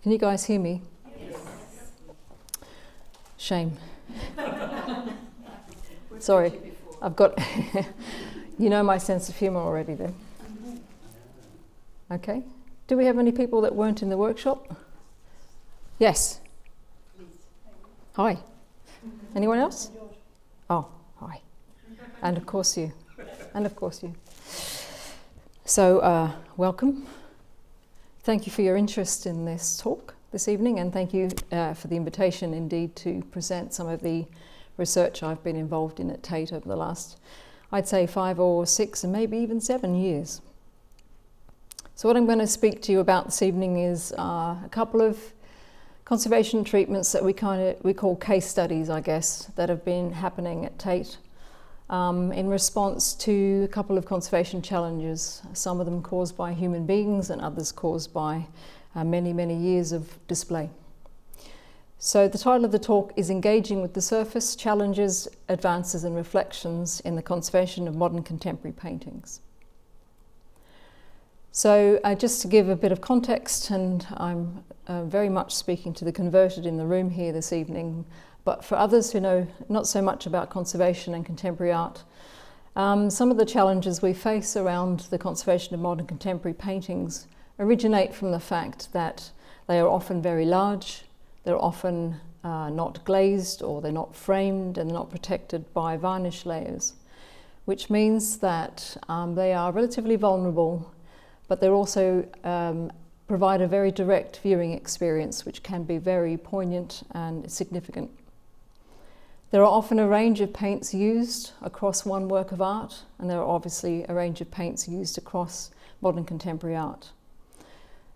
Can you guys hear me? Yes. Shame. Sorry, I've got, you know my sense of humour already then. Okay. Do we have any people that weren't in the workshop? Yes. Hi. Anyone else? Oh, hi. And of course you. And of course you. So, welcome. Thank you for your interest in this talk this evening, and thank you for the invitation indeed to present some of the research I've been involved in at Tate over the last, I'd say 5 or 6 and maybe even 7 years. So what I'm going to speak to you about this evening is a couple of conservation treatments that we call case studies, I guess, that have been happening at Tate in response to a couple of conservation challenges, some of them caused by human beings and others caused by many, many years of display. So the title of the talk is Engaging with the Surface, Challenges, Advances and Reflections in the Conservation of Modern Contemporary Paintings. So just to give a bit of context, and I'm very much speaking to the converted in the room here this evening, but for others who know not so much about conservation and contemporary art, some of the challenges we face around the conservation of modern contemporary paintings originate from the fact that they are often very large, they're often not glazed, or they're not framed and not protected by varnish layers, which means that they are relatively vulnerable, but they're also provide a very direct viewing experience which can be very poignant and significant. There are often a range of paints used across one work of art, and there are obviously a range of paints used across modern contemporary art.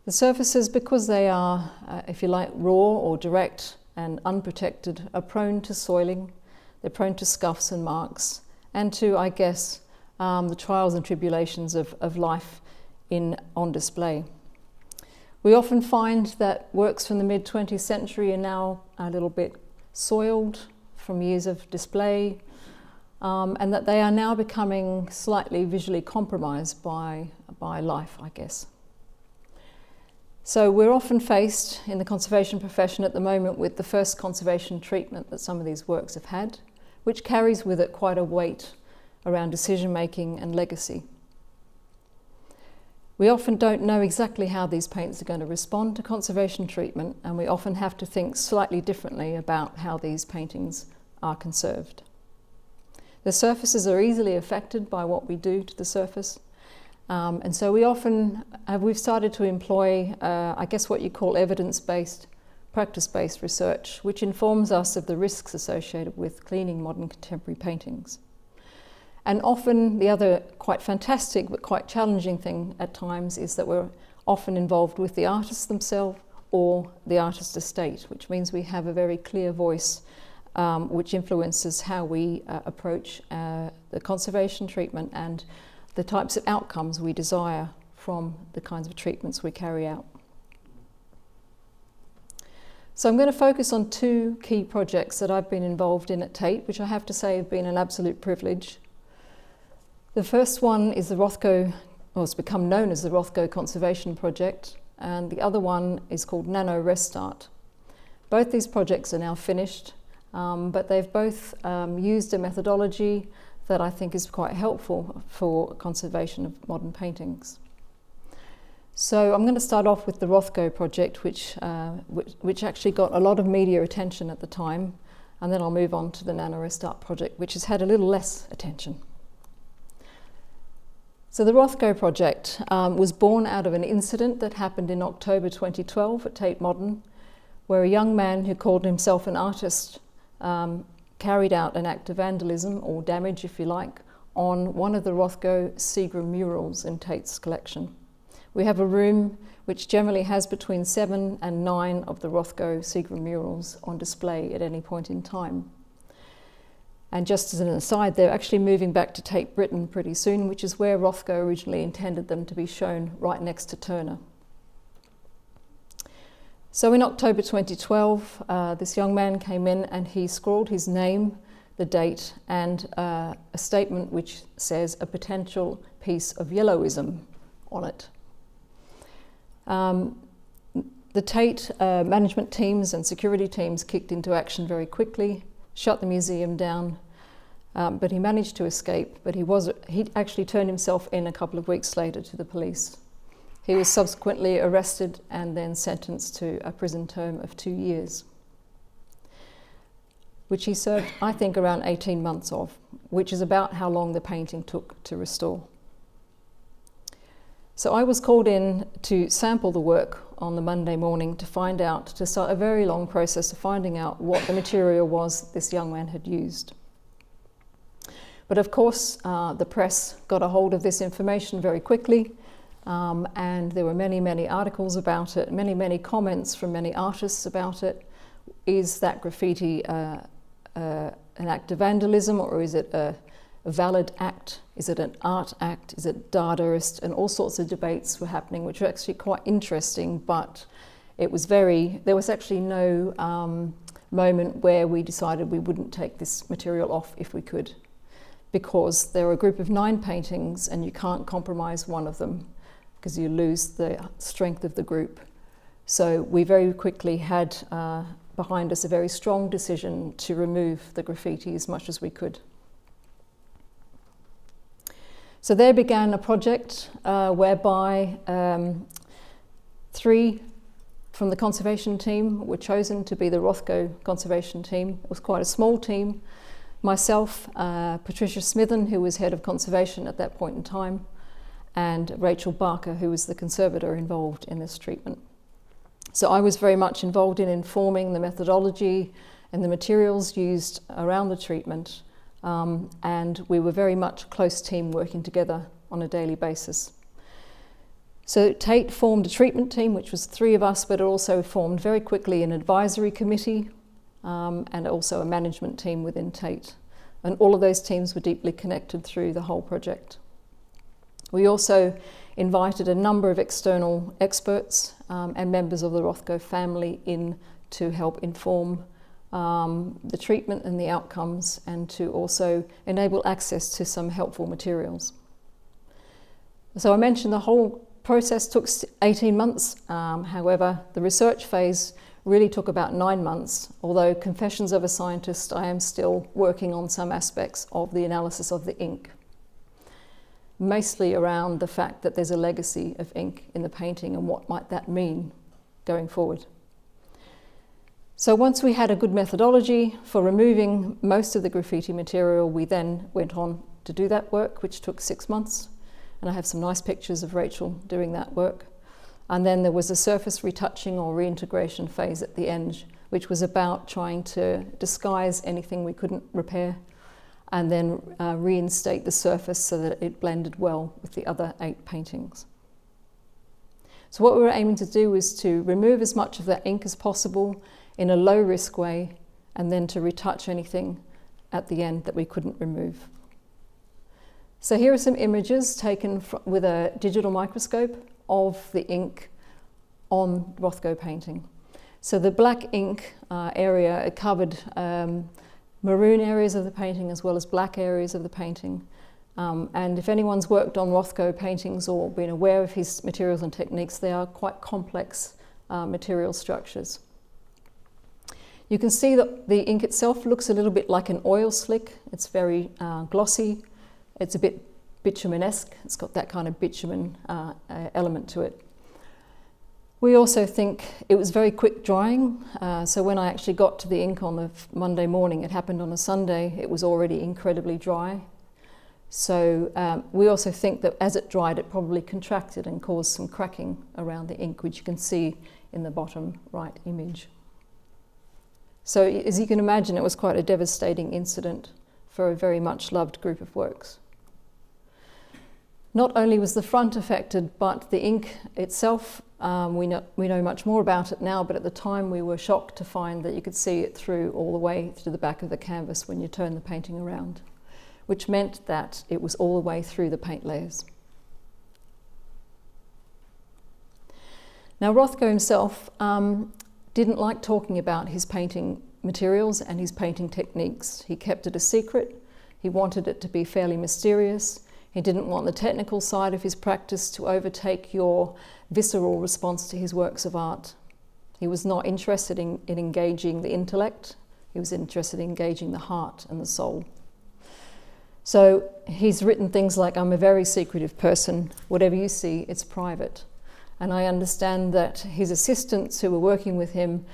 The surfaces, because they are, if you like, raw or direct and unprotected, are prone to soiling, they're prone to scuffs and marks, and to, I guess, the trials and tribulations of life on display. We often find that works from the mid-20th century are now a little bit soiled from years of display, and that they are now becoming slightly visually compromised by life, I guess. So we're often faced in the conservation profession at the moment with the first conservation treatment that some of these works have had, which carries with it quite a weight around decision making and legacy. We often don't know exactly how these paints are going to respond to conservation treatment, and we often have to think slightly differently about how these paintings are conserved. The surfaces are easily affected by what we do to the surface, and so we've started to employ, I guess, what you call evidence-based, practice-based research, which informs us of the risks associated with cleaning modern contemporary paintings. And often the other quite fantastic but quite challenging thing at times is that we're often involved with the artists themselves or the artist estate, which means we have a very clear voice which influences how we approach the conservation treatment and the types of outcomes we desire from the kinds of treatments we carry out. So I'm going to focus on 2 key projects that I've been involved in at Tate, which I have to say have been an absolute privilege. The first one is the Rothko, or it's become known as the Rothko Conservation Project, and the other one is called Nano Restart. Both these projects are now finished, but they've both used a methodology that I think is quite helpful for conservation of modern paintings. So I'm going to start off with the Rothko project, which actually got a lot of media attention at the time, and then I'll move on to the Nano Restart project, which has had a little less attention. So the Rothko project was born out of an incident that happened in October 2012 at Tate Modern, where a young man who called himself an artist carried out an act of vandalism, or damage if you like, on one of the Rothko Seagram murals in Tate's collection. We have a room which generally has between 7 and 9 of the Rothko Seagram murals on display at any point in time. And just as an aside, they're actually moving back to Tate Britain pretty soon, which is where Rothko originally intended them to be shown, right next to Turner. So in October 2012, this young man came in and he scrawled his name, the date, and a statement which says a potential piece of yellowism on it. The Tate management teams and security teams kicked into action very quickly, shut the museum down, but he managed to escape, but he actually turned himself in a couple of weeks later to the police. He was subsequently arrested and then sentenced to a prison term of 2 years, which he served, I think, around 18 months of, which is about how long the painting took to restore. So I was called in to sample the work on the Monday morning to start a very long process of finding out what the material was this young man had used. But of course, the press got a hold of this information very quickly, and there were many, many articles about it, many, many comments from many artists about it. Is that graffiti an act of vandalism, or is it a valid act? Is it an art act? Is it Dadaist? And all sorts of debates were happening, which were actually quite interesting, but there was actually no moment where we decided we wouldn't take this material off if we could, because there are a group of 9 paintings and you can't compromise one of them because you lose the strength of the group. So we very quickly had behind us a very strong decision to remove the graffiti as much as we could. So there began a project whereby 3 from the conservation team were chosen to be the Rothko Conservation team. It was quite a small team. Myself, Patricia Smithen, who was head of conservation at that point in time, and Rachel Barker, who was the conservator involved in this treatment. So I was very much involved in informing the methodology and the materials used around the treatment. And we were very much a close team working together on a daily basis. So Tate formed a treatment team, which was 3 of us, but it also formed very quickly an advisory committee and also a management team within Tate. And all of those teams were deeply connected through the whole project. We also invited a number of external experts and members of the Rothko family in to help inform the treatment and the outcomes, and to also enable access to some helpful materials. So I mentioned the whole process took 18 months. However, the research phase really took about 9 months, although confessions of a scientist, I am still working on some aspects of the analysis of the ink, mostly around the fact that there's a legacy of ink in the painting and what might that mean going forward. So once we had a good methodology for removing most of the graffiti material, we then went on to do that work, which took 6 months. And I have some nice pictures of Rachel doing that work. And then there was a surface retouching or reintegration phase at the end, which was about trying to disguise anything we couldn't repair and then reinstate the surface so that it blended well with the other 8 paintings. So what we were aiming to do was to remove as much of that ink as possible in a low-risk way, and then to retouch anything at the end that we couldn't remove. So here are some images taken with a digital microscope of the ink on Rothko painting. So the black ink area covered maroon areas of the painting as well as black areas of the painting. And if anyone's worked on Rothko paintings or been aware of his materials and techniques, they are quite complex material structures. You can see that the ink itself looks a little bit like an oil slick. It's very glossy. It's a bit bitumen-esque. It's got that kind of bitumen element to it. We also think it was very quick drying. So when I actually got to the ink on the Monday morning, it happened on a Sunday, it was already incredibly dry. So we also think that as it dried, it probably contracted and caused some cracking around the ink, which you can see in the bottom right image. So as you can imagine, it was quite a devastating incident for a very much loved group of works. Not only was the front affected, but the ink itself, we know much more about it now, but at the time we were shocked to find that you could see it through all the way to the back of the canvas when you turn the painting around, which meant that it was all the way through the paint layers. Now Rothko himself didn't like talking about his painting materials and his painting techniques. He kept it a secret. He wanted it to be fairly mysterious. He didn't want the technical side of his practice to overtake your visceral response to his works of art. He was not interested in engaging the intellect. He was interested in engaging the heart and the soul. So he's written things like, I'm a very secretive person. Whatever you see, it's private. And I understand that his assistants who were working with him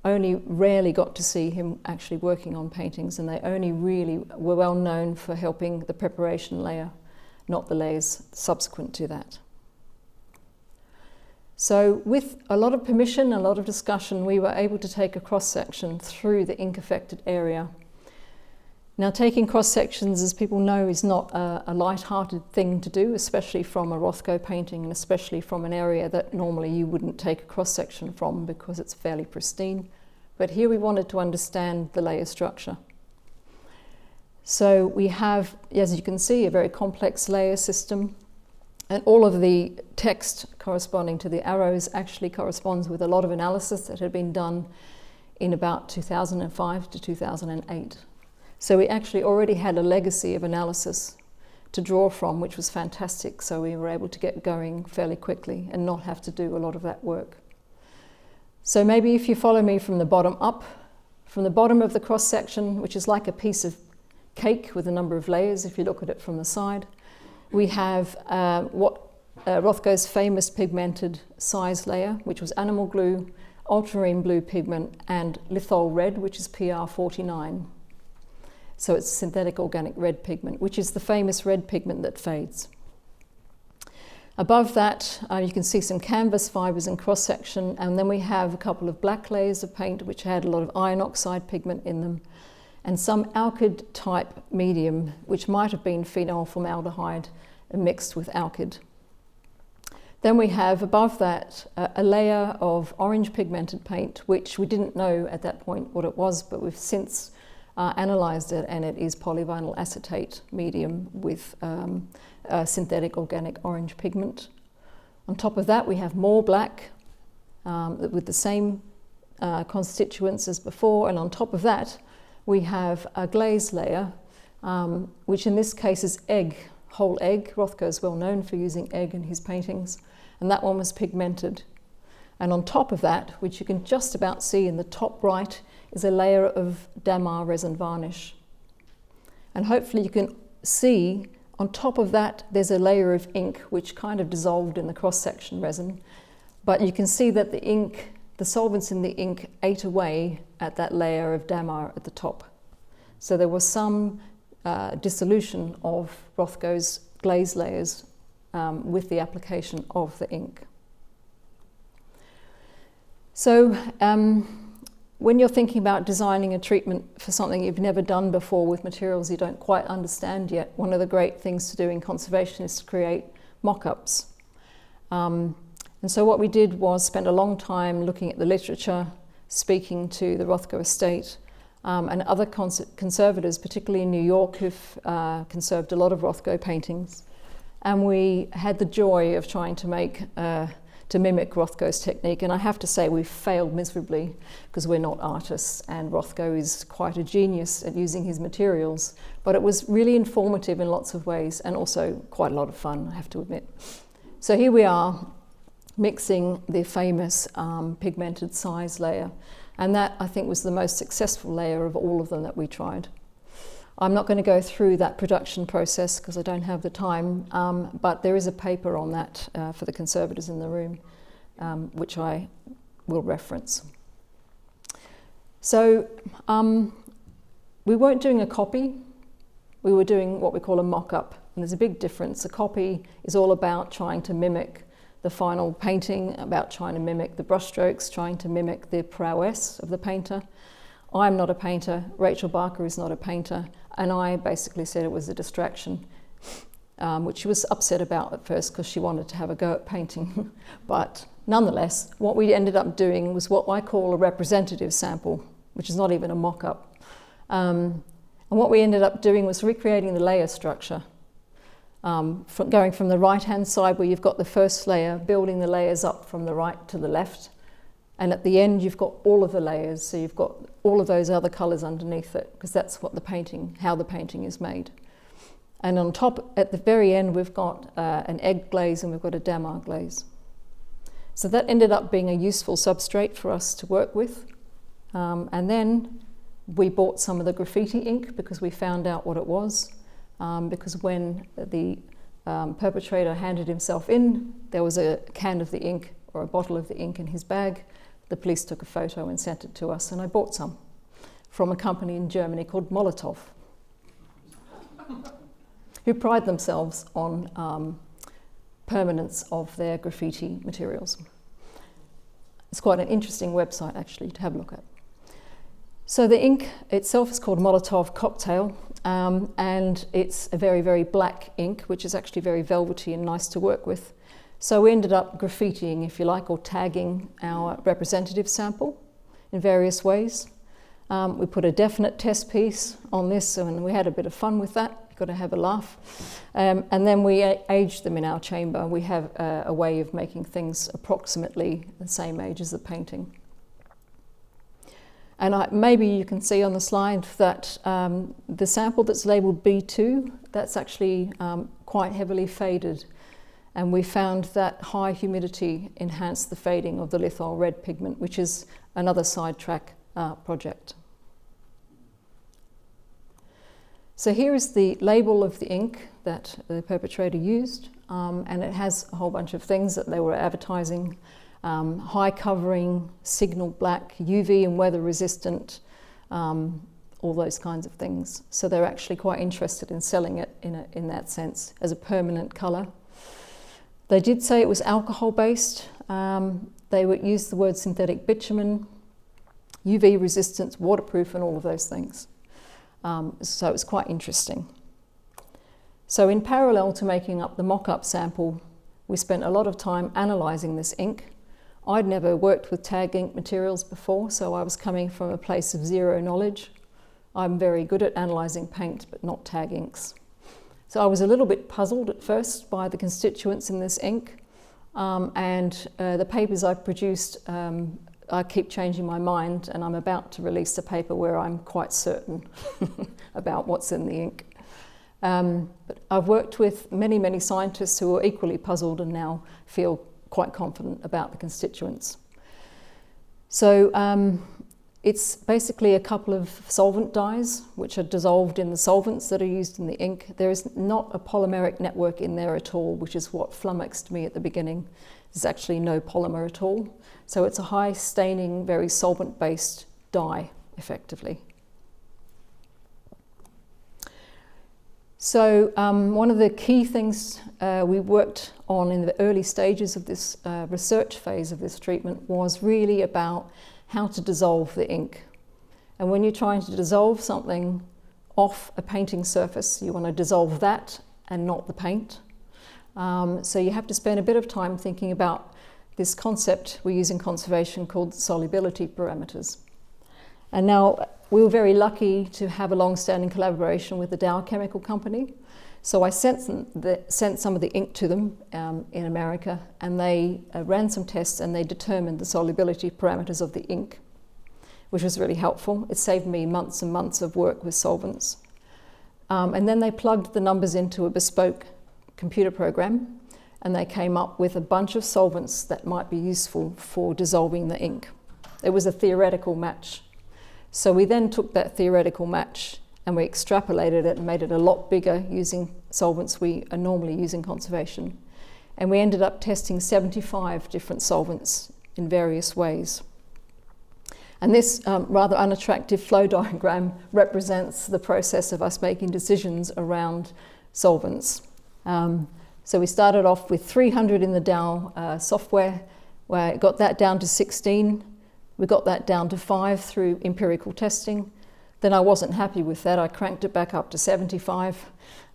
only rarely got to see him actually working on paintings, and they only really were well known for helping the preparation layer, not the layers subsequent to that. So with a lot of permission, a lot of discussion, we were able to take a cross-section through the ink-affected area. Now, taking cross-sections, as people know, is not a light-hearted thing to do, especially from a Rothko painting and especially from an area that normally you wouldn't take a cross-section from because it's fairly pristine. But here we wanted to understand the layer structure. So we have, as you can see, a very complex layer system, and all of the text corresponding to the arrows actually corresponds with a lot of analysis that had been done in about 2005 to 2008. So we actually already had a legacy of analysis to draw from, which was fantastic. So we were able to get going fairly quickly and not have to do a lot of that work. So maybe if you follow me from the bottom up, from the bottom of the cross-section, which is like a piece of cake with a number of layers, if you look at it from the side, we have Rothko's famous pigmented size layer, which was animal glue, ultramarine blue pigment, and lithol red, which is PR49. So it's synthetic organic red pigment, which is the famous red pigment that fades. Above that, you can see some canvas fibers in cross-section, and then we have a couple of black layers of paint which had a lot of iron oxide pigment in them, and some alkyd type medium, which might have been phenol formaldehyde mixed with alkyd. Then we have above that a layer of orange pigmented paint, which we didn't know at that point what it was, but we've since analysed it, and it is polyvinyl acetate medium with synthetic organic orange pigment. On top of that we have more black with the same constituents as before, and on top of that we have a glaze layer, which in this case is egg, whole egg. Rothko is well known for using egg in his paintings, and that one was pigmented. And on top of that, which you can just about see in the top right, is a layer of damar resin varnish. And hopefully you can see on top of that there's a layer of ink which kind of dissolved in the cross-section resin, but you can see that the ink, the solvents in the ink ate away at that layer of damar at the top. So there was some dissolution of Rothko's glaze layers with the application of the ink. So when you're thinking about designing a treatment for something you've never done before with materials you don't quite understand yet, one of the great things to do in conservation is to create mock-ups. And so what we did was spend a long time looking at the literature, speaking to the Rothko estate and other conservators, particularly in New York, who've conserved a lot of Rothko paintings. And we had the joy of trying to mimic Rothko's technique, and I have to say we've failed miserably because we're not artists, and Rothko is quite a genius at using his materials, but it was really informative in lots of ways and also quite a lot of fun, I have to admit. So here we are mixing the famous pigmented size layer, and that I think was the most successful layer of all of them that we tried. I'm not going to go through that production process because I don't have the time, but there is a paper on that for the conservators in the room, which I will reference. So we weren't doing a copy, we were doing what we call a mock-up, and there's a big difference. A copy is all about trying to mimic the final painting, about trying to mimic the brushstrokes, trying to mimic the prowess of the painter. I'm not a painter, Rachel Barker is not a painter, and I basically said it was a distraction, which she was upset about at first because she wanted to have a go at painting. But nonetheless, what we ended up doing was what I call a representative sample, which is not even a mock-up. And what we ended up doing was recreating the layer structure, going from the right-hand side where you've got the first layer, building the layers up from the right to the left, and at the end you've got all of the layers, so you've got all of those other colours underneath it, because that's what how the painting is made. And on top, at the very end, we've got an egg glaze and we've got a damar glaze. So that ended up being a useful substrate for us to work with. And then we bought some of the graffiti ink because we found out what it was. Because when the perpetrator handed himself in, there was a can of the ink or a bottle of the ink in his bag. The police took a photo and sent it to us, and I bought some from a company in Germany called Molotov, who pride themselves on permanence of their graffiti materials. It's quite an interesting website actually to have a look at. So the ink itself is called Molotov Cocktail, and it's a very, very black ink, which is actually very velvety and nice to work with. So we ended up graffitiing, if you like, or tagging our representative sample in various ways. We put a definite test piece on this, and we had a bit of fun with that. You've got to have a laugh. And then we aged them in our chamber. We have a way of making things approximately the same age as the painting. And maybe you can see on the slide that the sample that's labelled B2, that's actually quite heavily faded. And we found that high humidity enhanced the fading of the lithyl red pigment, which is another sidetrack project. So here is the label of the ink that the perpetrator used, and it has a whole bunch of things that they were advertising. High covering, signal black, UV and weather resistant, all those kinds of things. So they're actually quite interested in selling it in that sense as a permanent colour. They did say it was alcohol based. They would use the word synthetic bitumen, UV resistance, waterproof and all of those things. So it was quite interesting. So in parallel to making up the mock-up sample, we spent a lot of time analysing this ink. I'd never worked with tag ink materials before, so I was coming from a place of zero knowledge. I'm very good at analysing paint, but not tag inks. So I was a little bit puzzled at first by the constituents in this ink, and the papers I produced, I keep changing my mind, and I'm about to release a paper where I'm quite certain about what's in the ink. But I've worked with many, many scientists who are equally puzzled and now feel quite confident about the constituents. So it's basically a couple of solvent dyes which are dissolved in the solvents that are used in the ink. There is not a polymeric network in there at all, which is what flummoxed me at the beginning. There's actually no polymer at all. So it's a high staining, very solvent-based dye, effectively. So one of the key things we worked on in the early stages of this research phase of this treatment was really about how to dissolve the ink. And when you're trying to dissolve something off a painting surface, you want to dissolve that and not the paint. So you have to spend a bit of time thinking about this concept we use in conservation called solubility parameters. And now we were very lucky to have a long-standing collaboration with the Dow Chemical Company. So I sent some of the ink to them in America, and they ran some tests and they determined the solubility parameters of the ink, which was really helpful. It saved me months and months of work with solvents. And then they plugged the numbers into a bespoke computer program, and they came up with a bunch of solvents that might be useful for dissolving the ink. It was a theoretical match. So we then took that theoretical match and we extrapolated it and made it a lot bigger using solvents we are normally using in conservation. And we ended up testing 75 different solvents in various ways. And this rather unattractive flow diagram represents the process of us making decisions around solvents. So we started off with 300 in the Dow software, where it got that down to 16. We got that down to 5 through empirical testing. Then I wasn't happy with that. I cranked it back up to 75.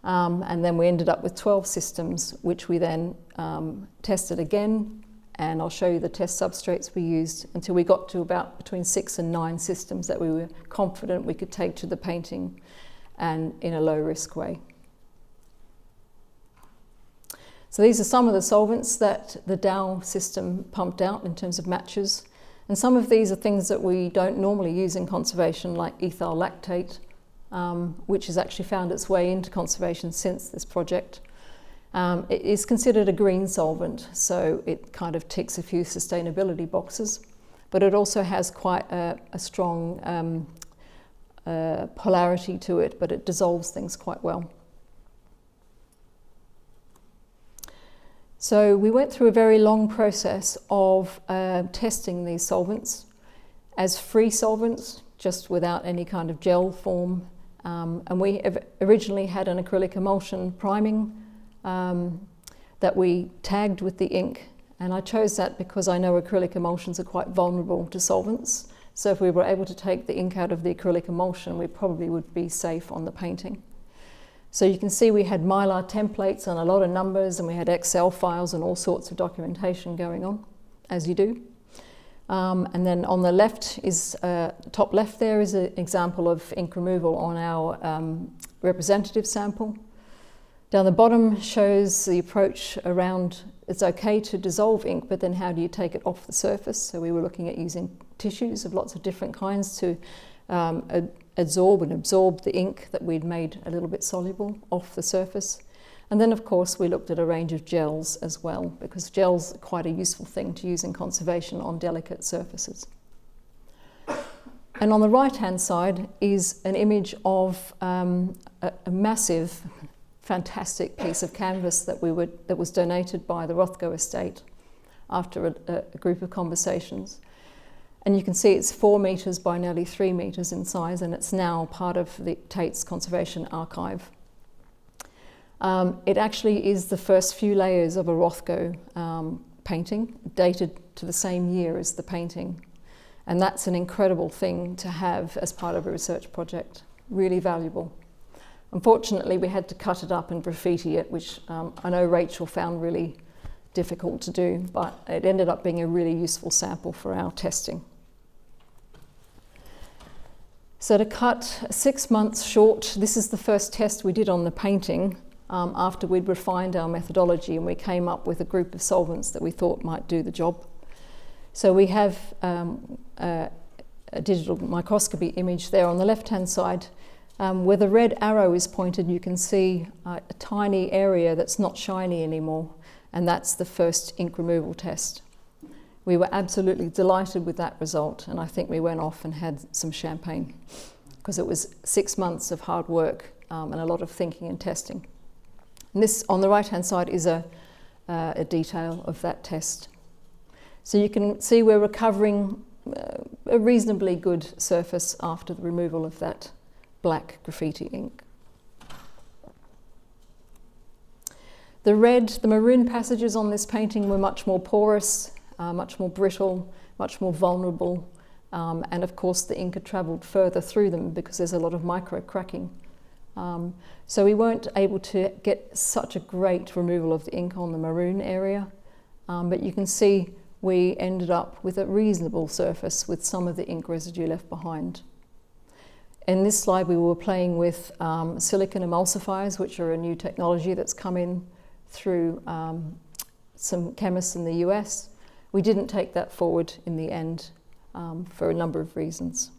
And then we ended up with 12 systems, which we then tested again. And I'll show you the test substrates we used until we got to about between 6 and 9 systems that we were confident we could take to the painting and in a low risk way. So these are some of the solvents that the Dow system pumped out in terms of matches. And some of these are things that we don't normally use in conservation, like ethyl lactate, which has actually found its way into conservation since this project. It is considered a green solvent, so it kind of ticks a few sustainability boxes, but it also has quite a strong polarity to it, but it dissolves things quite well. So we went through a very long process of testing these solvents as free solvents, just without any kind of gel form. And we originally had an acrylic emulsion priming that we tagged with the ink. And I chose that because I know acrylic emulsions are quite vulnerable to solvents. So if we were able to take the ink out of the acrylic emulsion, we probably would be safe on the painting. So you can see we had Mylar templates and a lot of numbers, and we had Excel files and all sorts of documentation going on, as you do. And then on the left is, top left there is an example of ink removal on our representative sample. Down the bottom shows the approach around, it's okay to dissolve ink, but then how do you take it off the surface? So we were looking at using tissues of lots of different kinds to absorb the ink that we'd made a little bit soluble off the surface. And then of course we looked at a range of gels as well, because gels are quite a useful thing to use in conservation on delicate surfaces. And on the right hand side is an image of a massive, fantastic piece of canvas that was donated by the Rothko estate after a group of conversations. And you can see it's 4 meters by nearly 3 meters in size, and it's now part of the Tate's conservation archive. It actually is the first few layers of a Rothko painting, dated to the same year as the painting. And that's an incredible thing to have as part of a research project, really valuable. Unfortunately, we had to cut it up and graffiti it, which I know Rachel found really difficult to do, but it ended up being a really useful sample for our testing. So to cut 6 months short, this is the first test we did on the painting after we'd refined our methodology, and we came up with a group of solvents that we thought might do the job. So we have a digital microscopy image there on the left-hand side. Where the red arrow is pointed, you can see a tiny area that's not shiny anymore, and that's the first ink removal test. We were absolutely delighted with that result, and I think we went off and had some champagne, because it was 6 months of hard work and a lot of thinking and testing. And this on the right-hand side is a detail of that test. So you can see we're recovering a reasonably good surface after the removal of that black graffiti ink. The maroon passages on this painting were much more porous, much more brittle, much more vulnerable, and of course the ink had travelled further through them because there's a lot of micro cracking. So we weren't able to get such a great removal of the ink on the maroon area, but you can see we ended up with a reasonable surface with some of the ink residue left behind. In this slide we were playing with silicon emulsifiers, which are a new technology that's come in through some chemists in the US. We didn't take that forward in the end for a number of reasons.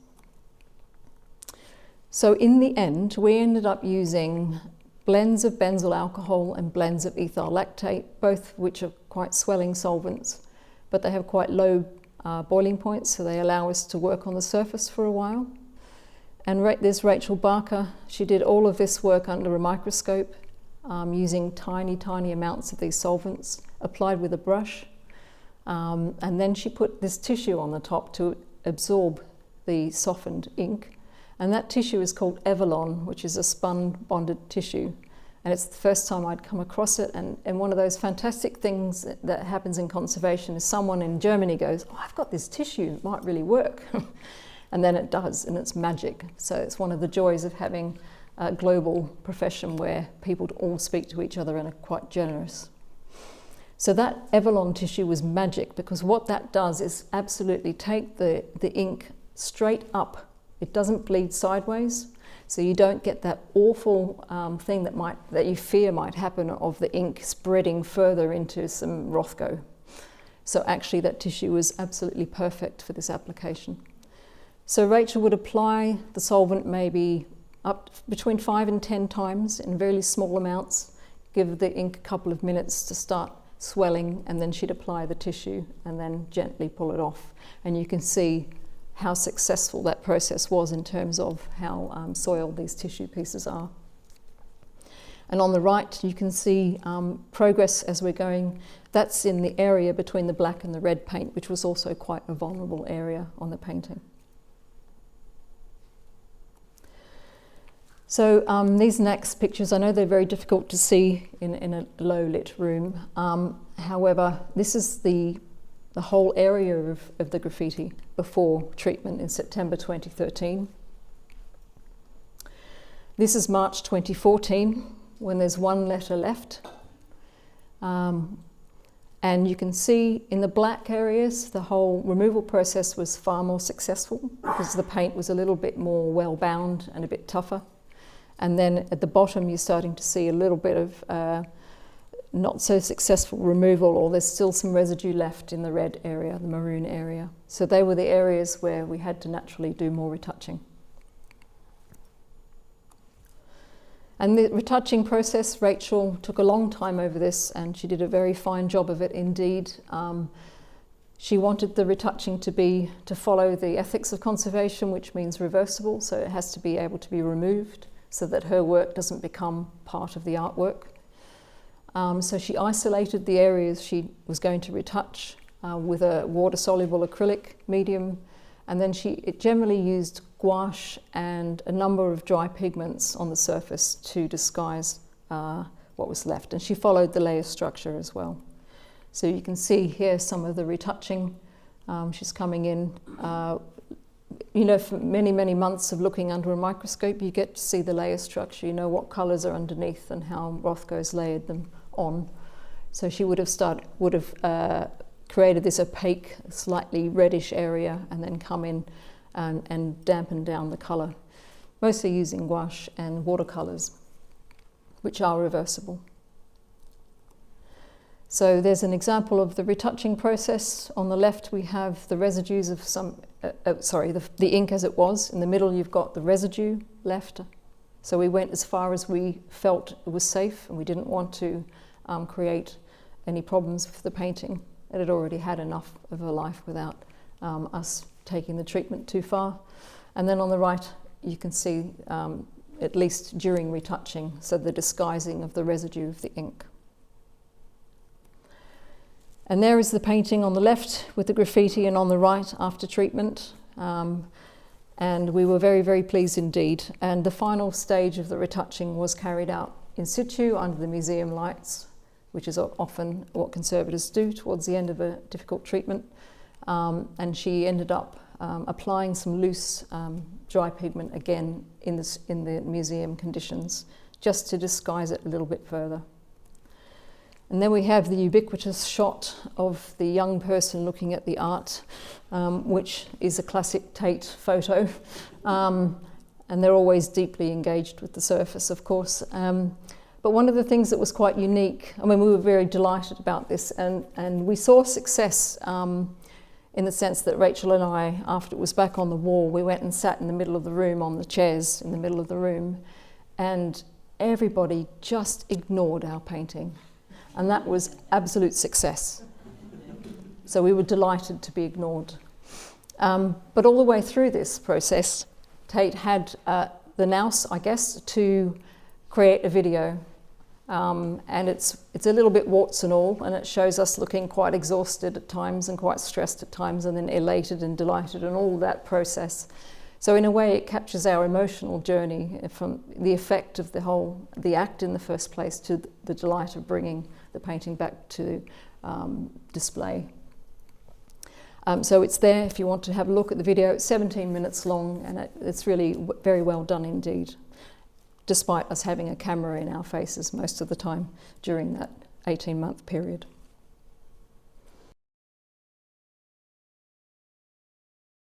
So in the end, we ended up using blends of benzyl alcohol and blends of ethyl lactate, both which are quite swelling solvents, but they have quite low boiling points, so they allow us to work on the surface for a while. And there's Rachel Barker. She did all of this work under a microscope using tiny, tiny amounts of these solvents applied with a brush. And then she put this tissue on the top to absorb the softened ink. And that tissue is called Evolon, which is a spun bonded tissue. And it's the first time I'd come across it. And one of those fantastic things that happens in conservation is someone in Germany goes, "Oh, I've got this tissue, it might really work." And then it does, and it's magic. So it's one of the joys of having a global profession where people all speak to each other and are quite generous. So that Evolon tissue was magic, because what that does is absolutely take the ink straight up. It doesn't bleed sideways, so you don't get that awful thing that you fear might happen of the ink spreading further into some Rothko. So actually that tissue was absolutely perfect for this application. So Rachel would apply the solvent maybe up between 5 and 10 times in very small amounts give the ink a couple of minutes to start swelling, and then she'd apply the tissue and then gently pull it off. And you can see how successful that process was in terms of how soiled these tissue pieces are. And on the right, you can see progress as we're going. That's in the area between the black and the red paint, which was also quite a vulnerable area on the painting. So these next pictures, I know they're very difficult to see in a low lit room. However, this is the whole area of the graffiti before treatment in September 2013. This is March 2014, when there's one letter left. And you can see in the black areas, the whole removal process was far more successful because the paint was a little bit more well bound and a bit tougher. And then at the bottom, you're starting to see a little bit of not so successful removal, or there's still some residue left in the red area, the maroon area. So they were the areas where we had to naturally do more retouching. And the retouching process, Rachel took a long time over this, and she did a very fine job of it indeed. She wanted the retouching to follow the ethics of conservation, which means reversible, so it has to be able to be removed so that her work doesn't become part of the artwork. So she isolated the areas she was going to retouch with a water-soluble acrylic medium, and then it generally used gouache and a number of dry pigments on the surface to disguise what was left. And she followed the layer structure as well. So you can see here some of the retouching. She's coming in. You know, for many, many months of looking under a microscope, you get to see the layer structure. You know what colours are underneath and how Rothko's layered them on. So she would have created this opaque, slightly reddish area, and then come in and dampen down the colour, mostly using gouache and watercolours, which are reversible. So there's an example of the retouching process. On the left, we have the residues of the ink as it was. In the middle, you've got the residue left. So we went as far as we felt it was safe, and we didn't want to create any problems for the painting. It had already had enough of a life without us taking the treatment too far. And then on the right, you can see, at least during retouching, so the disguising of the residue of the ink. And there is the painting on the left with the graffiti, and on the right after treatment. And we were very, very pleased indeed. And the final stage of the retouching was carried out in situ under the museum lights, which is often what conservators do towards the end of a difficult treatment. And she ended up applying some loose dry pigment again in the museum conditions, just to disguise it a little bit further. And then we have the ubiquitous shot of the young person looking at the art, which is a classic Tate photo. And they're always deeply engaged with the surface, of course. But one of the things that was quite unique, I mean, we were very delighted about this, and we saw success in the sense that Rachel and I, after it was back on the wall, we went and sat in the middle of the room on the chairs in the middle of the room, and everybody just ignored our painting. And that was absolute success. So we were delighted to be ignored. But all the way through this process, Tate had the nous, I guess, to create a video. And it's a little bit warts and all, and it shows us looking quite exhausted at times and quite stressed at times, and then elated and delighted, and all that process. So in a way, it captures our emotional journey from the effect of the act in the first place to the delight of bringing the painting back to display. So it's there if you want to have a look at the video. It's 17 minutes long, and it's really very well done indeed, despite us having a camera in our faces most of the time during that 18-month period.